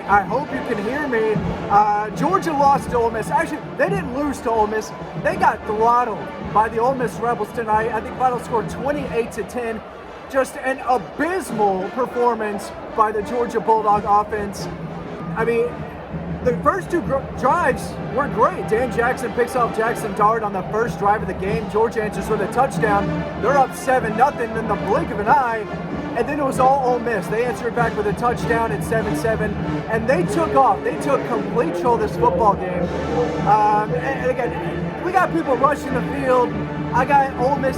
I hope you can hear me. Georgia lost to Ole Miss. Actually, they didn't lose to Ole Miss. They got throttled by the Ole Miss Rebels tonight. I think final score 28-10. Just an abysmal performance by the Georgia Bulldog offense. I mean, the first two drives were great. Dan Jackson picks off Jackson Dart on the first drive of the game. Georgia answers with a touchdown. They're up 7-0 in the blink of an eye. And then it was all Ole Miss. They answered back with a touchdown at 7-7. And they took off. They took complete control of this football game. And again, we got people rushing the field. I got Ole Miss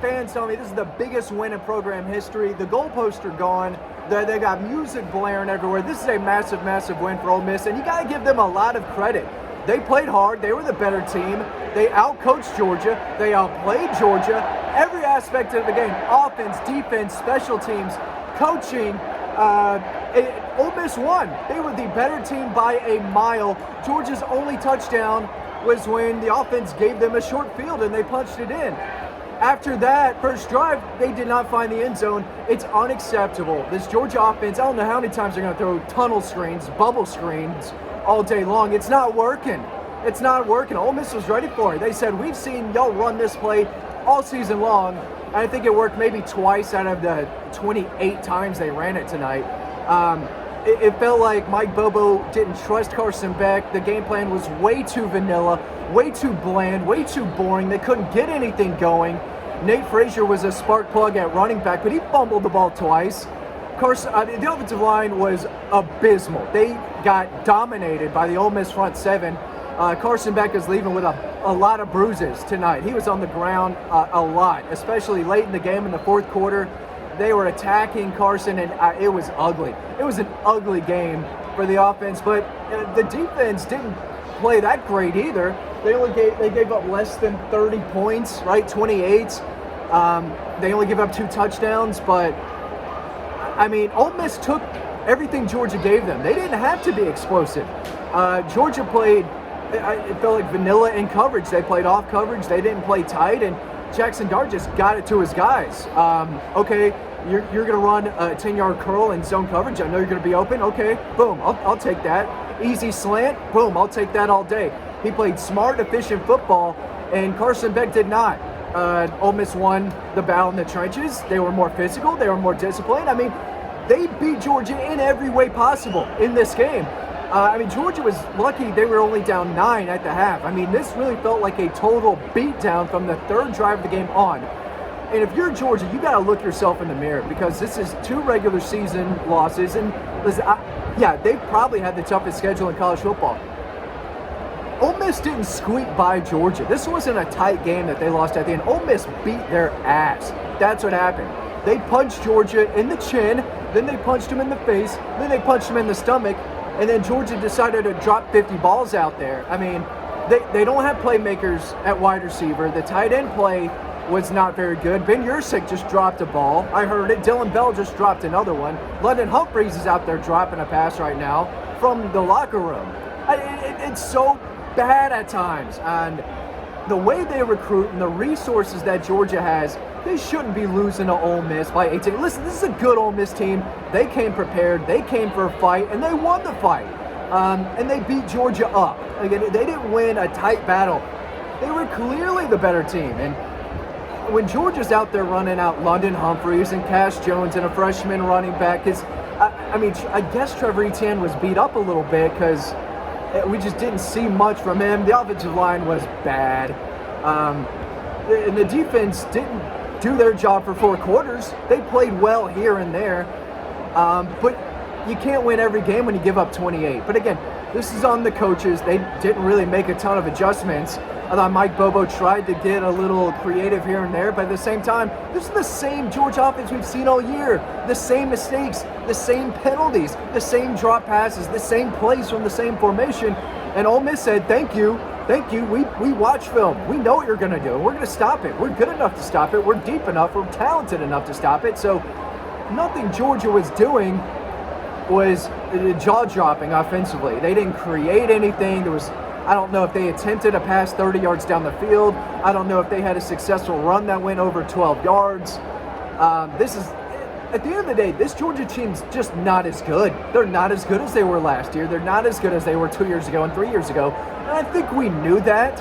fans telling me this is the biggest win in program history. The goalposts are gone. They got music blaring everywhere. This is a massive, massive win for Ole Miss, and you got to give them a lot of credit. They played hard. They were the better team. They outcoached Georgia. They outplayed Georgia. Every aspect of the game, offense, defense, special teams, coaching, Ole Miss won. They were the better team by a mile. Georgia's only touchdown was when the offense gave them a short field and they punched it in. After that first drive, they did not find the end zone. It's unacceptable. This Georgia offense, I don't know how many times they're going to throw tunnel screens, bubble screens all day long. It's not working. It's not working. Ole Miss was ready for it. They said, we've seen y'all run this play all season long. And I think it worked maybe twice out of the 28 times they ran it tonight. It felt like Mike Bobo didn't trust Carson Beck. The game plan was way too vanilla, way too bland, way too boring. They couldn't get anything going. Nate Frazier was a spark plug at running back, but he fumbled the ball twice. The offensive line was abysmal. They got dominated by the Ole Miss front seven. Carson Beck is leaving with a lot of bruises tonight. He was on the ground a lot, especially late in the game in the fourth quarter. They were attacking Carson, and it was ugly. It was an ugly game for the offense, but the defense didn't play that great either. They gave up less than 30 points, right? 28. They only give up 2 touchdowns, but I mean, Ole Miss took everything Georgia gave them. They didn't have to be explosive. Georgia played, it felt like vanilla in coverage. They played off coverage. They didn't play tight, and Jackson Dart just got it to his guys. Okay, you're going to run a 10-yard curl in zone coverage. I know you're going to be open. Okay, boom, I'll take that. Easy slant, boom, I'll take that all day. He played smart, efficient football, and Carson Beck did not. Ole Miss won the battle in the trenches. They were more physical. They were more disciplined. I mean, they beat Georgia in every way possible in this game. Georgia was lucky they were only down 9 at the half. I mean, this really felt like a total beatdown from the third drive of the game on. And if you're Georgia, you got to look yourself in the mirror, because this is 2 regular season losses. And listen, they probably had the toughest schedule in college football. Ole Miss didn't squeak by Georgia. This wasn't a tight game that they lost at the end. Ole Miss beat their ass. That's what happened. They punched Georgia in the chin, then they punched him in the face, then they punched him in the stomach, and then Georgia decided to drop 50 balls out there. I mean, they don't have playmakers at wide receiver. The tight end play was not very good. Ben Yurcik just dropped a ball. I heard it. Dylan Bell just dropped another one. London Humphreys is out there dropping a pass right now from the locker room. It's so bad at times. And the way they recruit and the resources that Georgia has, they shouldn't be losing to Ole Miss by 18. Listen, this is a good Ole Miss team. They came prepared. They came for a fight, and they won the fight. And they beat Georgia up. Again, they didn't win a tight battle. They were clearly the better team. And when Georgia's out there running out London Humphreys and Cash Jones and a freshman running back, I guess Trevor Etienne was beat up a little bit because we just didn't see much from him. The offensive line was bad. And the defense didn't do their job for 4 quarters. They played well here and there. But you can't win every game when you give up 28. But again, this is on the coaches. They didn't really make a ton of adjustments. I thought Mike Bobo tried to get a little creative here and there, but at the same time, this is the same Georgia offense we've seen all year. The same mistakes, the same penalties, the same drop passes, the same plays from the same formation. And Ole Miss said, thank you. We watch film. We know what you're going to do. We're going to stop it. We're good enough to stop it. We're deep enough. We're talented enough to stop it. So nothing Georgia was doing was jaw-dropping offensively. They didn't create anything. I don't know if they attempted a pass 30 yards down the field. I don't know if they had a successful run that went over 12 yards. at the end of the day, this Georgia team's just not as good. They're not as good as they were last year. They're not as good as they were 2 years ago and 3 years ago. And I think we knew that.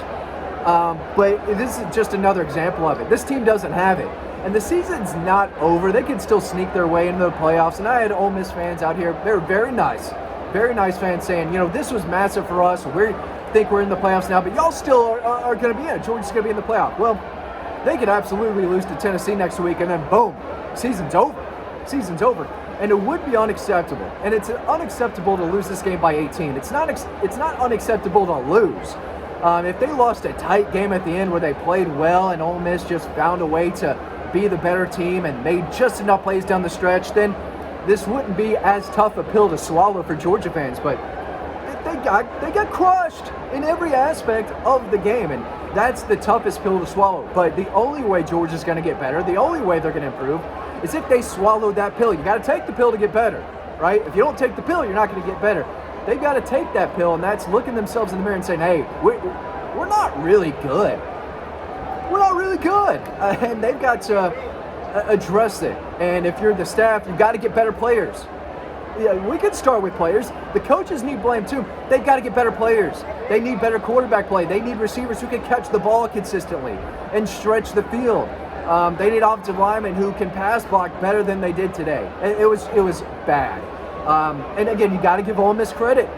But this is just another example of it. This team doesn't have it. And the season's not over. They can still sneak their way into the playoffs. And I had Ole Miss fans out here. They were very nice fans saying, this was massive for us. We think we're in the playoffs now, but y'all still are going to be in it. Georgia's going to be in the playoff. Well, they could absolutely lose to Tennessee next week, and then boom, season's over. And it would be unacceptable. And it's unacceptable to lose this game by 18. It's not unacceptable to lose. If they lost a tight game at the end where they played well and Ole Miss just found a way to be the better team and made just enough plays down the stretch, then this wouldn't be as tough a pill to swallow for Georgia fans. But they got crushed in every aspect of the game, and that's the toughest pill to swallow. But the only way Georgia's going to get better, the only way they're going to improve, is if they swallow that pill. You got to take the pill to get better, right? If you don't take the pill, you're not going to get better. They've got to take that pill, and that's looking themselves in the mirror and saying, hey, we're not really good. We're not really good. And they've got to address it. And if you're the staff, you've got to get better players. Yeah, we could start with players. The coaches need blame too. They've got to get better players. They need better quarterback play. They need receivers who can catch the ball consistently and stretch the field. They need offensive linemen who can pass block better than they did today. It was bad. And again, you got to give Ole Miss credit.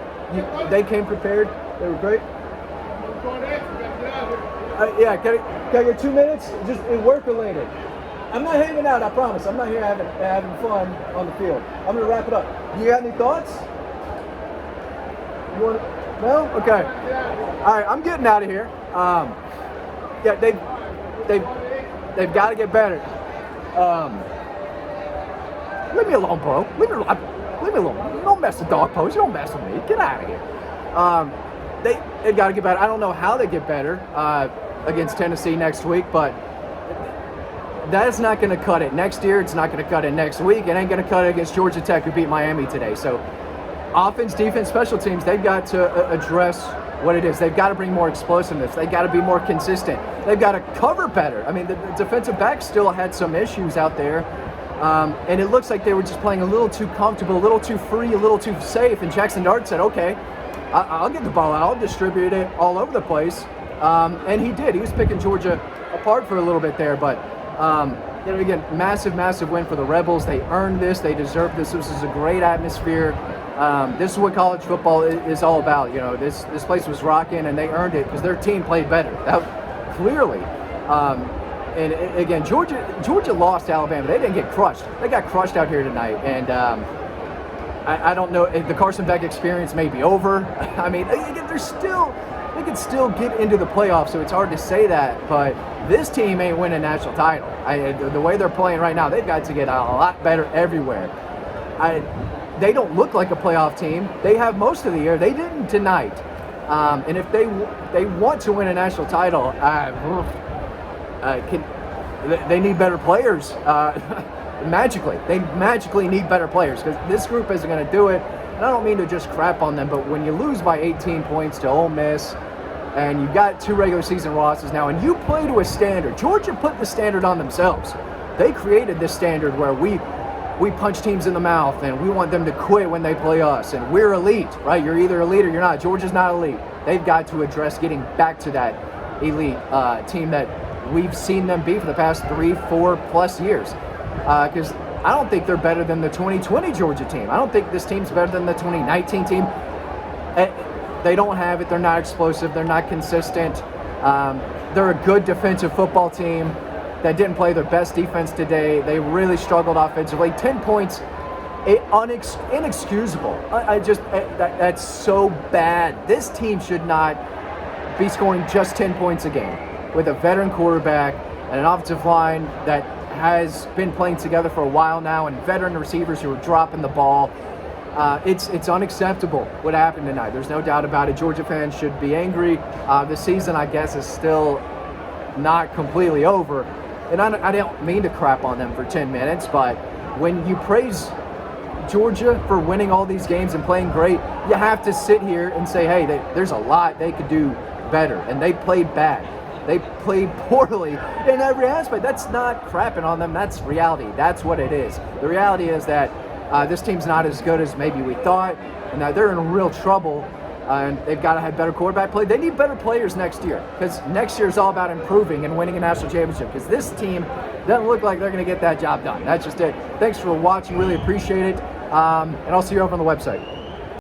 They came prepared. They were great. Yeah, can I get 2 minutes? Just work related. I'm not hanging out, I promise. I'm not here having fun on the field. I'm going to wrap it up. You got any thoughts? You want to? No? Okay. All right, I'm getting out of here. Yeah, they've got to get better. Leave me alone, bro. Leave me alone. You don't mess with Dawg Post. You don't mess with me. Get out of here. They've got to get better. I don't know how they get better against Tennessee next week, but that's not going to cut it next year. It's not going to cut it next week. It ain't going to cut it against Georgia Tech, who beat Miami today. So offense, defense, special teams, they've got to address what it is. They've got to bring more explosiveness. They've got to be more consistent. They've got to cover better. I mean, the defensive backs still had some issues out there. And it looks like they were just playing a little too comfortable, a little too free, a little too safe. And Jackson Dart said, okay, I'll get the ball out. I'll distribute it all over the place. And he did. He was picking Georgia apart for a little bit there. But, again, massive win for the Rebels. They earned this. They deserve this. This is a great atmosphere. This is what college football is all about. This place was rocking, and they earned it because their team played better. Clearly. And again, Georgia lost to Alabama. They didn't get crushed. They got crushed out here tonight. And I don't know if the Carson Beck experience may be over. I mean, again, they can still get into the playoffs, so it's hard to say that. But this team ain't winning a national title. The way they're playing right now, they've got to get a lot better everywhere. They don't look like a playoff team. They have most of the year. They didn't tonight. And if they want to win a national title, they need better players. They magically need better players because this group isn't going to do it. And I don't mean to just crap on them, but when you lose by 18 points to Ole Miss and you've got 2 regular season losses now and you play to a standard, Georgia put the standard on themselves. They created this standard where we punch teams in the mouth and we want them to quit when they play us. And we're elite, right? You're either elite or you're not. Georgia's not elite. They've got to address getting back to that elite team that we've seen them be for the past 3-4 plus years. Because I don't think they're better than the 2020 Georgia team. I don't think this team's better than the 2019 team. They don't have it. They're not explosive. They're not consistent. They're a good defensive football team that didn't play their best defense today. They really struggled offensively. 10 points, inexcusable. That's so bad. This team should not be scoring just 10 points a game with a veteran quarterback and an offensive line that has been playing together for a while now and veteran receivers who are dropping the ball. It's unacceptable what happened tonight. There's no doubt about it. Georgia fans should be angry. The season, I guess, is still not completely over. And I don't mean to crap on them for 10 minutes, but when you praise Georgia for winning all these games and playing great, you have to sit here and say, hey, there's a lot they could do better. And they played bad. They played poorly in every aspect. That's not crapping on them. That's reality. That's what it is. The reality is that this team's not as good as maybe we thought, and that they're in real trouble. And they've got to have better quarterback play. They need better players next year, because next year is all about improving and winning a national championship, because this team doesn't look like they're going to get that job done. That's just it. Thanks for watching. Really appreciate it. And I'll see you over on the website.